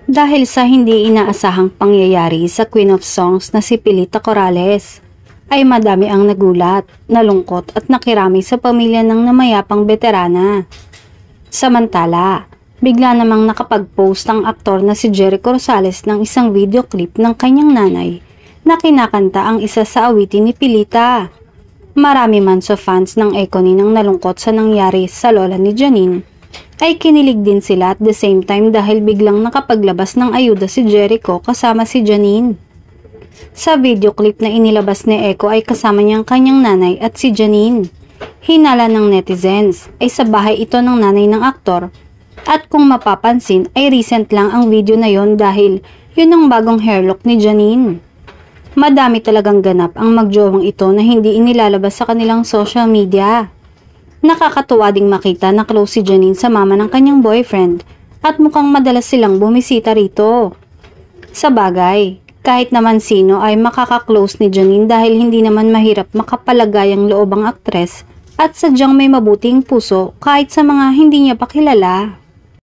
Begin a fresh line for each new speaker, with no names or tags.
Dahil sa hindi inaasahang pangyayari sa Queen of Songs na si Pilita Corrales, ay madami ang nagulat, nalungkot at nakirami sa pamilya ng namayapang veterana. Samantala, bigla namang nakapag-post ang aktor na si Jericho Rosales ng isang video clip ng kanyang nanay na kinakanta ang isa sa awitin ni Pilita. Marami man sa fans ng Econy nang nalungkot sa nangyari sa lola ni Janine, ay kinilig din sila at the same time dahil biglang nakapaglabas ng ayuda si Jericho kasama si Janine. Sa video clip na inilabas ni Eco ay kasama niyang kanyang nanay at si Janine. Hinala ng netizens ay sa bahay ito ng nanay ng aktor, at kung mapapansin ay recent lang ang video na yon dahil yun ang bagong hairlock ni Janine. Madami talagang ganap ang magjowang ito na hindi inilalabas sa kanilang social media. Nakakatuwa ding makita na close si Janine sa mama ng kanyang boyfriend at mukhang madalas silang bumisita rito. Sa bagay, kahit naman sino ay makaka-close ni Janine dahil hindi naman mahirap makapalagay ang loob ang aktres at sadyang may mabuting puso kahit sa mga hindi niya pa kilala.